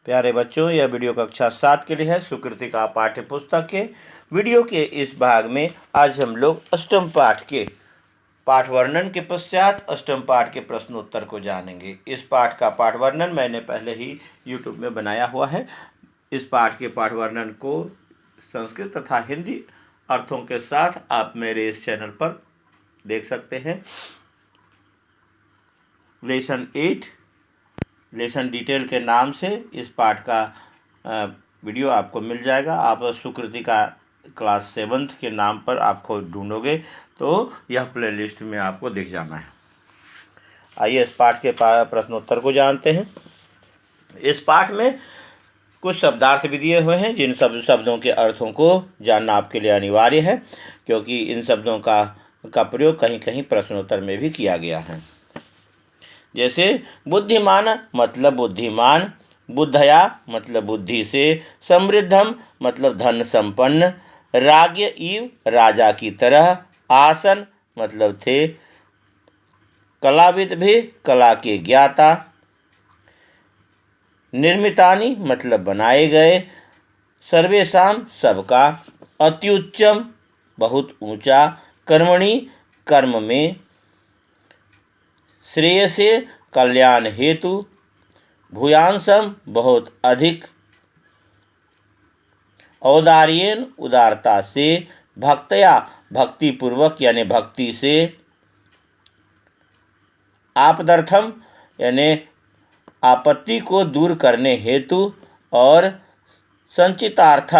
प्यारे बच्चों, यह वीडियो कक्षा 7 के लिए है। सुकृति का पाठ्य पुस्तक के वीडियो के इस भाग में आज हम लोग अष्टम पाठ के पाठ वर्णन के पश्चात अष्टम पाठ के प्रश्नोत्तर को जानेंगे। इस पाठ का पाठ वर्णन मैंने पहले ही YouTube में बनाया हुआ है। इस पाठ के पाठ वर्णन को संस्कृत तथा हिंदी अर्थों के साथ आप मेरे इस चैनल पर देख सकते हैं। लेसन 8 लेसन डिटेल के नाम से इस पाठ का वीडियो आपको मिल जाएगा। आप सुकृति का क्लास 7th के नाम पर आपको ढूंढोगे तो यह प्लेलिस्ट में आपको दिख जाना है। आइए इस पाठ के प्रश्नोत्तर को जानते हैं। इस पाठ में कुछ शब्दार्थ भी दिए हुए हैं, जिन शब्दों के अर्थों को जानना आपके लिए अनिवार्य है, क्योंकि इन शब्दों का प्रयोग कहीं कहीं प्रश्नोत्तर में भी किया गया है। जैसे बुद्धिमान मतलब बुद्धिमान, बुद्धया मतलब बुद्धि से, समृद्धम मतलब धन संपन्न, राज्ञ इव राजा की तरह, आसन मतलब थे, कलाविद भी कला के ज्ञाता, निर्मितानि मतलब बनाए गए, सर्वेषाम सबका, अत्युच्चम बहुत ऊंचा, कर्मणि कर्म में, श्रेयसे कल्याण हेतु, भूयांसम बहुत अधिक, औदार्येन उदारता से, भक्तया भक्ति पूर्वक यानी भक्ति से, आपदर्थम यानी आपत्ति को दूर करने हेतु, और संचितार्थ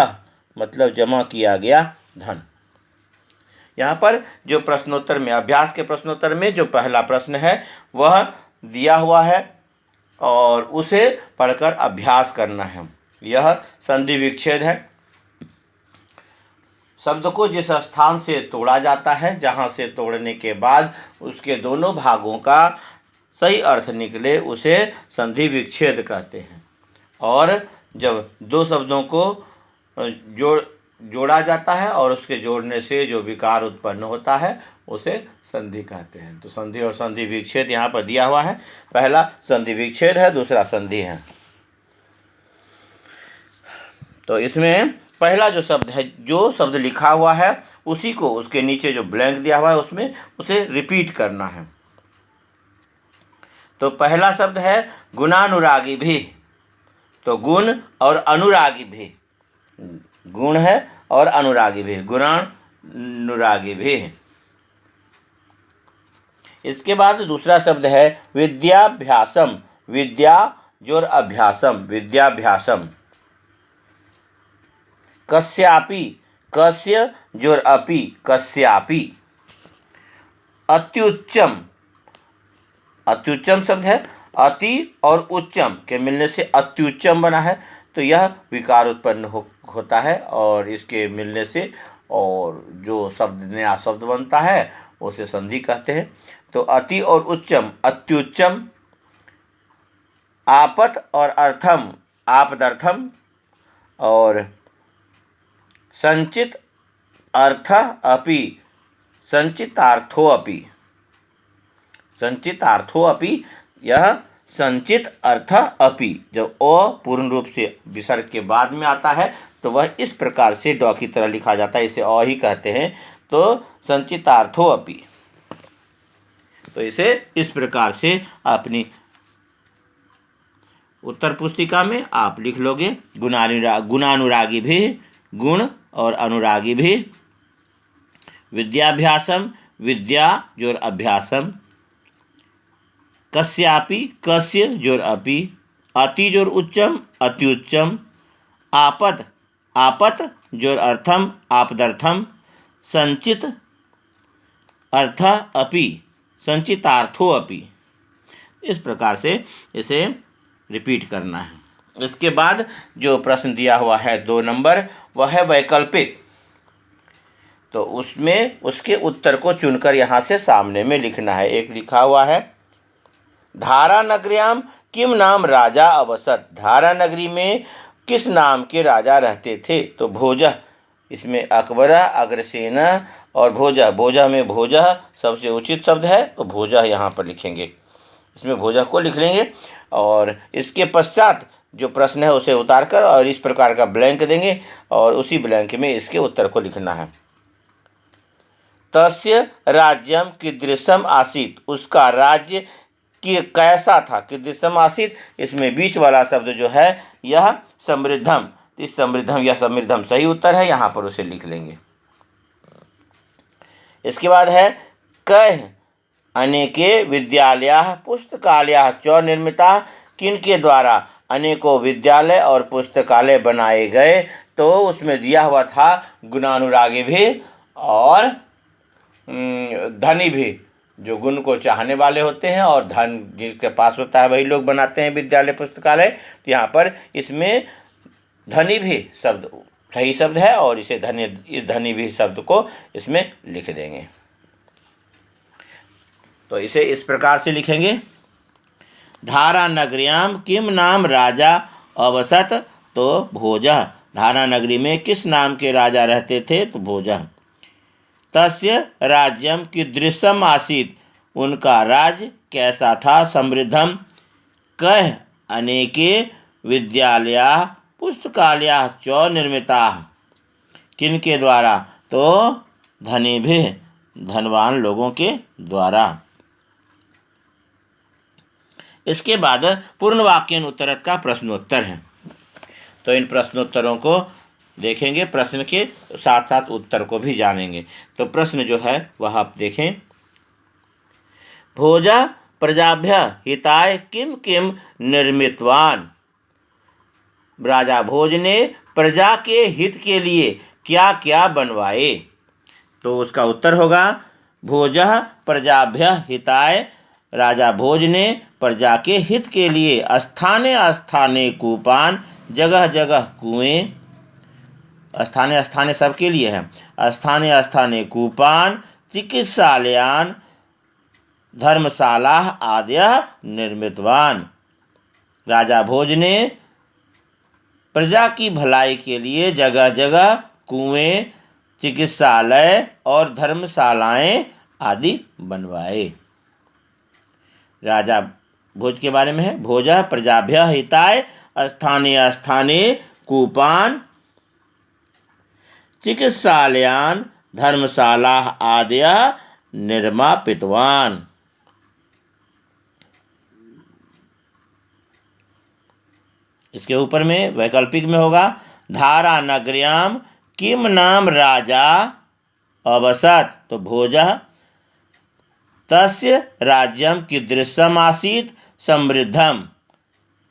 मतलब जमा किया गया धन। यहाँ पर जो प्रश्नोत्तर में अभ्यास के प्रश्नोत्तर में जो पहला प्रश्न है वह दिया हुआ है और उसे पढ़कर अभ्यास करना है। यह संधि विच्छेद है। शब्द को जिस स्थान से तोड़ा जाता है, जहाँ से तोड़ने के बाद उसके दोनों भागों का सही अर्थ निकले, उसे संधि विच्छेद कहते हैं। और जब दो शब्दों को जोड़ा जाता है और उसके जोड़ने से जो विकार उत्पन्न होता है उसे संधि कहते हैं। तो संधि और संधि विच्छेद यहाँ पर दिया हुआ है। पहला संधि विच्छेद है, दूसरा संधि है। तो इसमें पहला जो शब्द है, जो शब्द लिखा हुआ है उसी को उसके नीचे जो ब्लैंक दिया हुआ है उसमें उसे रिपीट करना है। तो पहला शब्द है गुणानुरागी भी। तो गुण और अनुरागी भी, गुण है और अनुरागी भी, गुणानुरागी भी। इसके बाद दूसरा शब्द है विद्याभ्यासम। विद्या जोर अभ्यासम, विद्याभ्यासम। कस्यापि, कस्य जोर अपि, कस्यापि। अत्युच्चम, अत्युच्चम शब्द है, अति और उच्चम के मिलने से अत्युच्चम बना है। तो यह विकार उत्पन्न होता है और इसके मिलने से और जो शब्द नया शब्द बनता है उसे संधि कहते हैं। तो अति और उच्चम, अत्युच्चम। आपत और अर्थम, आपदर्थम। और संचित अर्थ अपि, संचितार्थो अपि, संचितार्थो अपि। यह संचित अर्थ अपि जब अ पूर्ण रूप से विसर्ग के बाद में आता है तो वह इस प्रकार से ड की तरह लिखा जाता है, इसे अ ही कहते हैं। तो संचितार्थो अपि, तो इसे इस प्रकार से अपनी उत्तर पुस्तिका में आप लिख लोगे। गुणानुरागी भी, गुण और अनुरागी भी। विद्याभ्यासम, विद्या जोर अभ्यासम। कस्यापि, कस्य जोर अपि। अति जोर उच्चम, अत्युच्चम। आपद, आपत जोर अर्थम, आपदर्थम। संचित अर्थ अपि, संचितार्थो अपि। इस प्रकार से इसे रिपीट करना है। इसके बाद जो प्रश्न दिया हुआ है 2 नंबर, वह है वैकल्पिक। तो उसमें उसके उत्तर को चुनकर यहाँ से सामने में लिखना है। एक लिखा हुआ है धारा नगर्याम किम नाम राजा अवसत। धारा नगरी में किस नाम के राजा रहते थे। तो भोजः, इसमें अकबर, अग्रसेन और भोजः। भोजः में भोजः सबसे उचित शब्द है, तो भोजः यहाँ पर लिखेंगे। इसमें भोजः को लिख लेंगे और इसके पश्चात जो प्रश्न है उसे उतार कर और इस प्रकार का ब्लैंक देंगे और उसी ब्लैंक में इसके उत्तर को लिखना है। तस्य राज्यम कीदृशम आसीत, उसका राज्य कि कैसा था। कीदृशम आसीत, इसमें बीच वाला शब्द जो है यह समृद्धम, इस समृद्धम या समृद्धम सही उत्तर है, यहाँ पर उसे लिख लेंगे। इसके बाद है कह अनेके विद्यालयाः पुस्तकालयाः च निर्मिताः, किनके द्वारा अनेकों विद्यालय और पुस्तकालय बनाए गए। तो उसमें दिया हुआ था गुणानुरागी भी और धनी भी, जो गुण को चाहने वाले होते हैं और धन जिसके पास होता है वही लोग बनाते हैं विद्यालय पुस्तकालय। तो यहाँ पर इसमें धनी भी शब्द सही शब्द है और इसे इस धनी भी शब्द को इसमें लिख देंगे। तो इसे इस प्रकार से लिखेंगे। धारा नगर्याम किम नाम राजा अवसत, तो भोजः, धारा नगरी में किस नाम के राजा रहते थे, तो भोजः। तस्य राज्यम कीदृशम आसीत, उनका राज्य कैसा था, समृद्धम। कह अनेके विद्यालयाः पुस्तकालयाः च निर्मिताः, किनके द्वारा, तो धनी भी, धनवान लोगों के द्वारा। इसके बाद पूर्ण वाक्यन उत्तरत का प्रश्नोत्तर है। तो इन प्रश्नोत्तरों को देखेंगे, प्रश्न के साथ साथ उत्तर को भी जानेंगे। तो प्रश्न जो है वह आप देखें। भोजा प्रजाभ्य हिताय किम किम निर्मितवान, राजा भोज ने प्रजा के हित के लिए क्या क्या बनवाए। तो उसका उत्तर होगा भोजः प्रजाभ्य हिताय, राजा भोज ने प्रजा के हित के लिए स्थाने स्थाने कूपान, जगह जगह कुएं, स्थाने स्थाने सबके लिए है, स्थाने स्थाने कूपान, चिकित्सालयान धर्मशाला आदयः निर्मितवान। राजा भोज ने प्रजा की भलाई के लिए जगह जगह कुएं, चिकित्सालय और धर्मशालाएं आदि बनवाए। राजा भोज के बारे में है, भोजः प्रजाभ्यः हिताय स्थाने स्थाने कूपान चिकित्सालयान धर्मशाला आदयः निर्मापितवान। इसके ऊपर में वैकल्पिक में होगा धारा नगर्याम किम नाम राजा अवसत, तो भोजः। तस्य राज्यम कीदृशम आसीत् समृद्धम।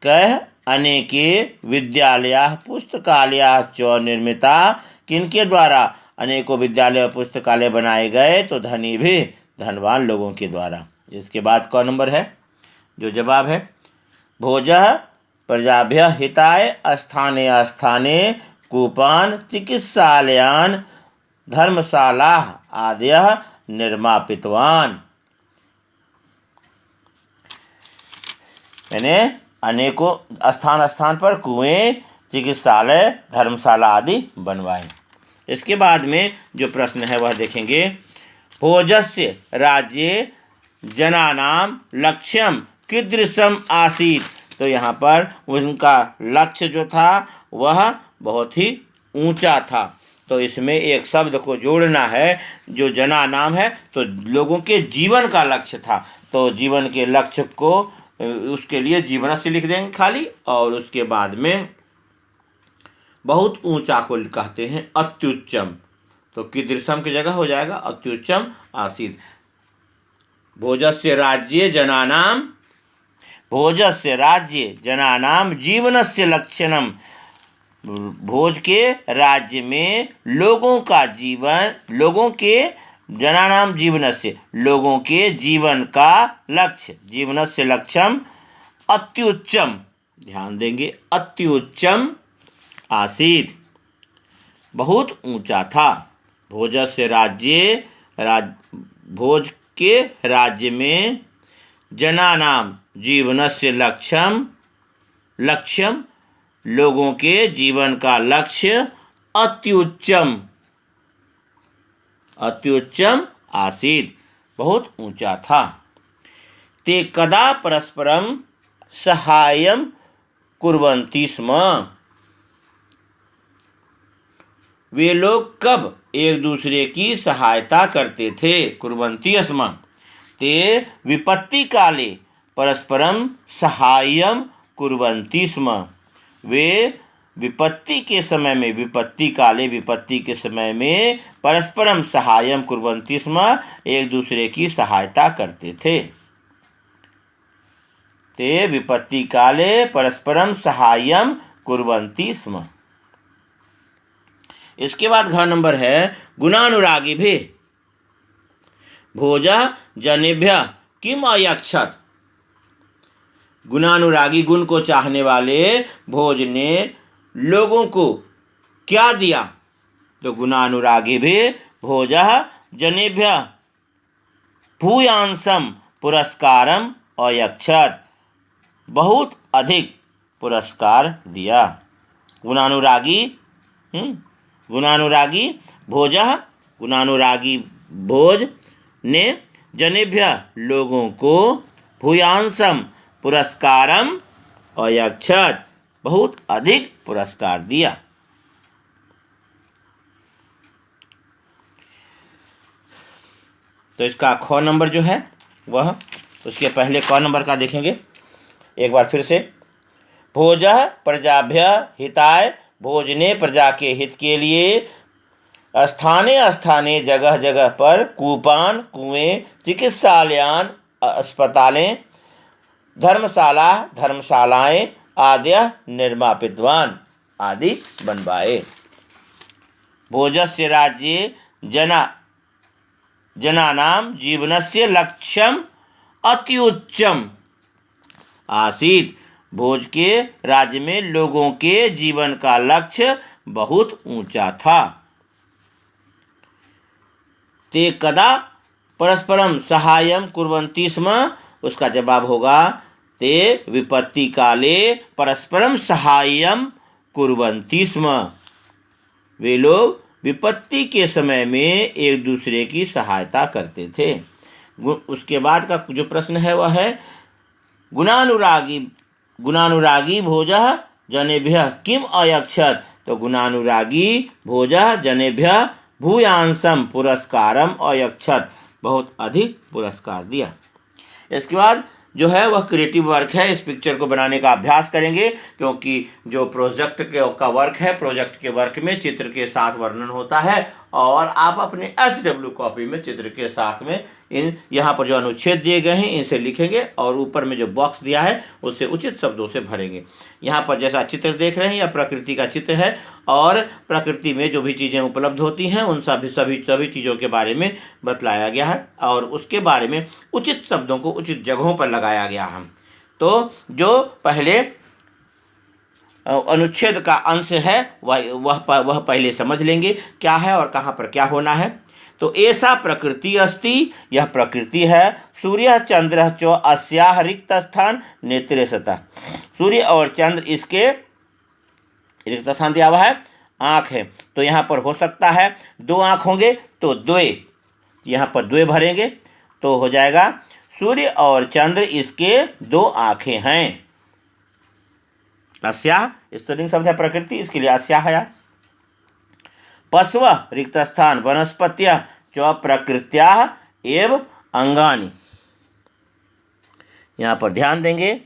कह अनेके विद्यालयाः पुस्तकालयाः च निर्मिताः, किनके द्वारा अनेकों विद्यालय और पुस्तकालय बनाए गए, तो धनी भी, धनवान लोगों के द्वारा। इसके बाद कौन नंबर है जो जवाब है, भोजः प्रजाभ्यः हिताय स्थाने स्थाने कूपान चिकित्सालयान धर्मशाला आदयः निर्मापितवान। यानी अनेकों स्थान स्थान पर कुएं, चिकित्सालय, धर्मशाला आदि बनवाए। इसके बाद में जो प्रश्न है वह देखेंगे। भोजस्य राज्ये जनानां लक्ष्यम कीदृशम आसीत्, तो यहाँ पर उनका लक्ष्य जो था वह बहुत ही ऊंचा था। तो इसमें एक शब्द को जोड़ना है, जो जना नाम है तो लोगों के जीवन का लक्ष्य था। तो जीवन के लक्ष्य को उसके लिए जीवन से लिख देंगे खाली, और उसके बाद में बहुत ऊंचा को कहते हैं अत्युच्चम। तो कीदृशम की जगह हो जाएगा अत्युच्चम आसीत्। भोजस्य राज्ये जनानां, भोजस्य राज्ये जनानां जीवनस्य लक्षणम, भोज के राज्य में लोगों का जीवन, लोगों के जनानां जीवनस्य, लोगों के जीवन का लक्ष्य, जीवनस्य लक्ष्यम अत्युच्चम, ध्यान देंगे अत्युच्चम आसीत्, बहुत ऊंचा था। भोजस्य राज्ये, भोज के राज्य में जनानां जीवनस्य लक्ष्यम, लक्ष्यम लोगों के जीवन का लक्ष्य अत्युच्चम, अत्युच्चम आसीत्, बहुत ऊंचा था। ते कदा परस्परम सहायम कुर्वन्ति स्म। वे लोग कब एक दूसरे की सहायता करते थे। कुर्वन्ति स्म ते विपत्ति काले परस्परम सहाय्यम कुर्वन्ति स्म। वे विपत्ति के समय में, विपत्ति काले, विपत्ति के समय में परस्परम सहाय्यम कुर्वन्ति स्म, एक दूसरे की सहायता करते थे। ते विपत्ति काले परस्परम सहाय्यम कुर्वन्ति स्म। इसके बाद घ नंबर है गुणानुरागी भी भोजः जनेभ्यः किम अयच्छत्। गुणानुरागी, गुण को चाहने वाले भोज ने लोगों को क्या दिया। तो गुणानुरागी भी भोजः जनेभ्यः भूयांसम पुरस्कारम अयच्छत्, बहुत अधिक पुरस्कार दिया। गुणानुरागी गुणानुरागी भोजः, गुणानुरागी भोज ने जनेभ्यः लोगों को भूयांसम पुरस्कारम अयच्छत्, बहुत अधिक पुरस्कार दिया। तो इसका ख नंबर जो है वह, उसके पहले क नंबर का देखेंगे एक बार फिर से। भोजः प्रजाभ्यः हिताय, भोज ने प्रजा के हित के लिए स्थाने स्थाने जगह जगह पर कूपान, कुएं, चिकित्सालयान, अस्पतालें, धर्मशाला, धर्मशालाएं आद्य निर्मापितवान आदि बनवाए। भोजस्य राज्ये जनानां जीवनस्य लक्ष्यम अत्युच्चम आसीत्। भोज के राज्य में लोगों के जीवन का लक्ष्य बहुत ऊंचा था। ते कदा परस्परम सहायम कुर्वन्ति स्म, उसका जवाब होगा ते विपत्ति काले परस्परम सहायम कुर्वन्ति स्म। वे लोग विपत्ति के समय में एक दूसरे की सहायता करते थे। उसके बाद का जो प्रश्न है वह है गुणानुरागी भोजः जनेभ्यः किम अयच्छत्। तो गुणानुरागी भोजः जनेभ्यः भूयांसम पुरस्कारम अयच्छत्, बहुत अधिक पुरस्कार दिया। इसके बाद जो है वह क्रिएटिव वर्क है। इस पिक्चर को बनाने का अभ्यास करेंगे, क्योंकि जो प्रोजेक्ट का वर्क है, प्रोजेक्ट के वर्क में चित्र के साथ वर्णन होता है और आप अपने HW कॉपी में चित्र के साथ में यहाँ पर जो अनुच्छेद दिए गए हैं इनसे लिखेंगे और ऊपर में जो बॉक्स दिया है उससे उचित शब्दों से भरेंगे। यहाँ पर जैसा चित्र देख रहे हैं यह प्रकृति का चित्र है और प्रकृति में जो भी चीज़ें उपलब्ध होती हैं उन सभी चीज़ों के बारे में बतलाया गया है और उसके बारे में उचित शब्दों को उचित जगहों पर लगाया गया है। तो जो पहले अनुच्छेद का अंश है वह पहले समझ लेंगे क्या है और कहाँ पर क्या होना है। तो ऐसा प्रकृति अस्ति, यह प्रकृति है। सूर्य चंद्र च अस्याः रिक्त स्थान नेत्रे सतः, सूर्य और चंद्र इसके रिक्त स्थान दिया हुआ है, आँख है। तो यहाँ पर हो सकता है 2 आँख होंगे तो द्वे, यहाँ पर द्वे भरेंगे तो हो जाएगा सूर्य और चंद्र इसके 2 आँखें हैं। अस्याः स्त्रीलिंग शब्द है प्रकृति, इसके लिए अस्याः है। पशव रिक्त स्थान वनस्पत्य च प्रकृत्याः एव अंगानि, यहाँ पर ध्यान देंगे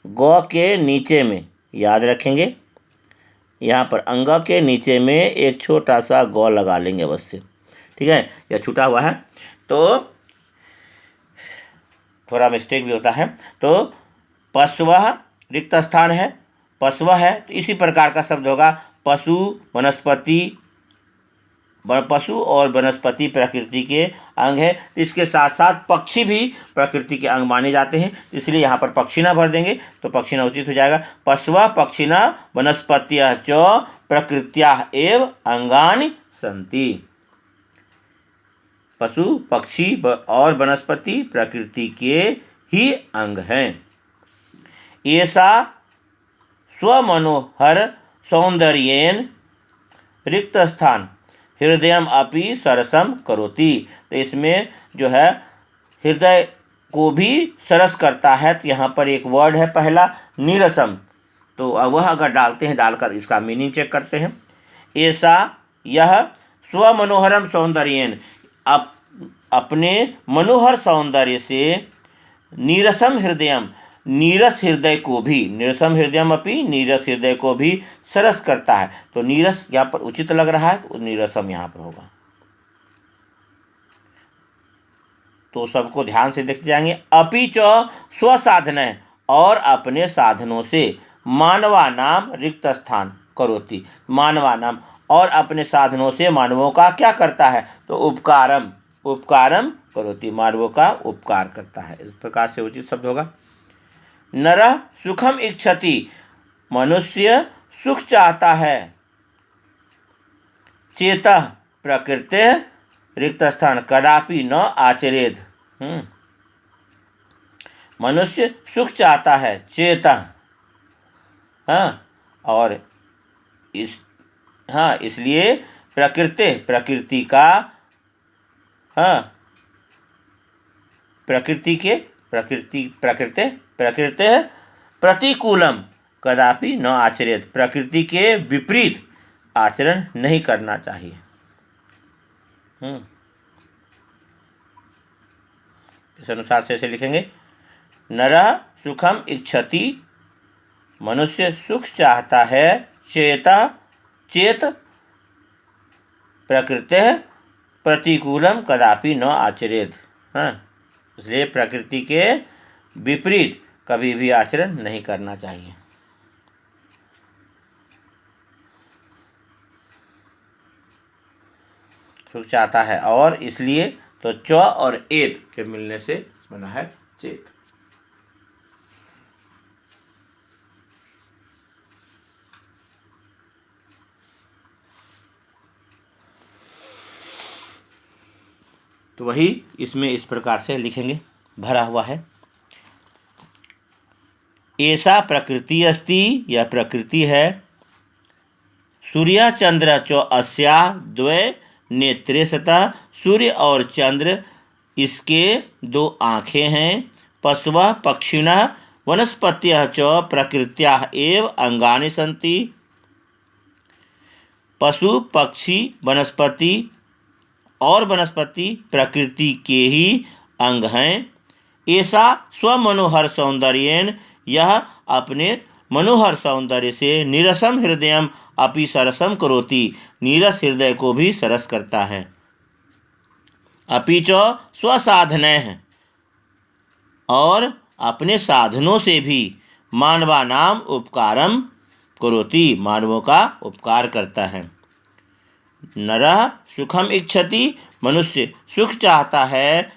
गौ के नीचे में, याद रखेंगे यहाँ पर अंग के नीचे में एक छोटा सा गौ लगा लेंगे अवश्य, ठीक है। यह छूटा हुआ है तो थोड़ा मिस्टेक भी होता है। तो पशव रिक्त स्थान है, पशव है तो इसी प्रकार का शब्द होगा पशु, वनस्पति, पशु और वनस्पति प्रकृति के अंग है। तो इसके साथ साथ पक्षी भी प्रकृति के अंग माने जाते हैं, इसलिए यहाँ पर पक्षिणा भर देंगे तो पक्षिणा उचित हो जाएगा। पशव पक्षिणा वनस्पत्या च प्रकृत्याः एव अंगानि सन्ति, पशु पक्षी और वनस्पति प्रकृति के ही अंग हैं। ऐसा स्वमनोहर सौंदर्येन रिक्त स्थान हृदयम अपि सरसम करोति, तो इसमें जो है हृदय को भी सरस करता है। तो यहाँ पर एक वर्ड है पहला नीरसम, तो वह अगर डालते हैं, डालकर इसका मीनिंग चेक करते हैं। ऐसा यह स्वमनोहरम सौंदर्येन, अपने मनोहर सौंदर्य से नीरसम हृदयम, नीरस हृदय को भी, नीरसम हृदयम अपि, नीरस हृदय को भी सरस करता है। तो नीरस यहाँ पर उचित लग रहा है, तो नीरसम यहाँ पर होगा। तो सबको ध्यान से देखते जाएंगे। अपि च स्वसाधन, और अपने साधनों से मानवा नाम रिक्त स्थान करोति, मानवा नाम और अपने साधनों से मानवों का क्या करता है, तो उपकारम, उपकारम करोति, मानवों का उपकार करता है। इस प्रकार से उचित शब्द होगा। नरः सुखम इच्छति, मनुष्य सुख चाहता है। चेतः प्रकृते रिक्त स्थान कदापि न आचरेत, मनुष्य सुख चाहता है, चेतः, और इसलिए प्रकृति का, प्रकृते प्रतिकूलम कदापि न आचरेत, प्रकृति के विपरीत आचरण नहीं करना चाहिए। इस अनुसार से ऐसे लिखेंगे। नरः सुखम इच्छति, मनुष्य सुख चाहता है। चेत प्रकृते प्रतिकूलम कदापि न आचरेत, इसलिए प्रकृति के विपरीत कभी भी आचरण नहीं करना चाहिए। सुख चाहता है, और इसलिए तो च और एत के मिलने से बना है चेत। तो वही इसमें इस प्रकार से लिखेंगे, भरा हुआ है। ऐसा प्रकृति अस्ति, यह प्रकृति है। सूर्य चंद्र चो अस्या द्वे नेत्रे सतः, सूर्य और चंद्र इसके दो आँखें हैं। पशवः पक्षिणः वनस्पतयः च प्रकृत्याः एव अंगानि सन्ति, पशु पक्षी वनस्पति और वनस्पति प्रकृति के ही अंग हैं। ऐसा स्वमनोहर सौंदर्येन, यह अपने मनोहर सौंदर्य से नीरसम हृदयम अपि सरसम करोति, नीरस हृदय को भी सरस करता है। अपि च स्वसाधनैः, और अपने साधनों से भी मानवानाम उपकारम करोति, मानवों का उपकार करता है। नरः सुखम इच्छति, मनुष्य सुख चाहता है।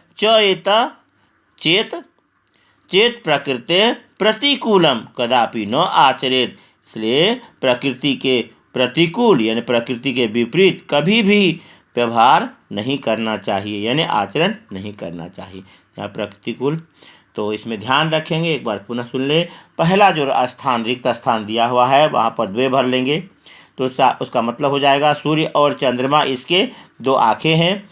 चेत प्रकृते प्रतिकूलम कदापि न आचरेत, इसलिए प्रकृति के प्रतिकूल यानी प्रकृति के विपरीत कभी भी व्यवहार नहीं करना चाहिए, यानी आचरण नहीं करना चाहिए। यहाँ प्रतिकूल, तो इसमें ध्यान रखेंगे। एक बार पुनः सुन ले। पहला जो स्थान रिक्त स्थान दिया हुआ है वहाँ पर द्वे भर लेंगे, तो उसका मतलब हो जाएगा सूर्य और चंद्रमा इसके दो आँखें हैं।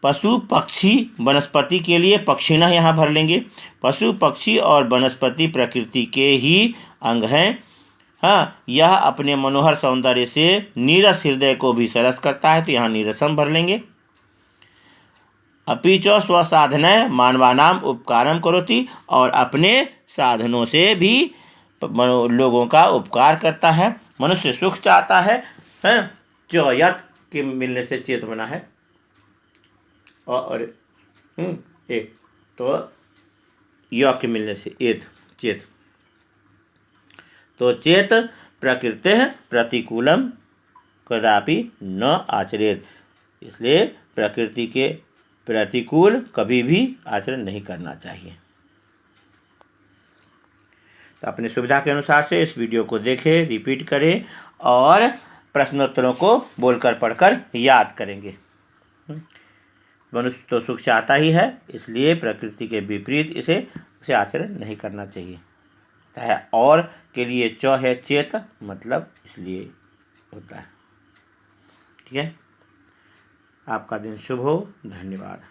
पशु पक्षी वनस्पति के लिए पक्षिणः यहाँ भर लेंगे। पशु पक्षी और वनस्पति प्रकृति के ही अंग हैं। यह अपने मनोहर सौंदर्य से नीरस हृदय को भी सरस करता है, तो यहाँ नीरसम भर लेंगे। अपि च स्वसाधनैः मानवानाम उपकारम करोति, और अपने साधनों से भी लोगों का उपकार करता है। मनुष्य सुख चाहता है, च यत के मिलने से चेत बना है, और एक तो य के मिलने से एत, चेत। तो चेत प्रकृते प्रतिकूलम कदापि न आचरेत, इसलिए प्रकृति के प्रतिकूल कभी भी आचरण नहीं करना चाहिए। तो अपनी सुविधा के अनुसार से इस वीडियो को देखें, रिपीट करें और प्रश्नोत्तरों को बोलकर पढ़कर याद करेंगे। मनुष्य तो सुख चाहता ही है, इसलिए प्रकृति के विपरीत उसे आचरण नहीं करना चाहिए। है और के लिए च है चेत, मतलब इसलिए होता है। ठीक है, आपका दिन शुभ हो। धन्यवाद।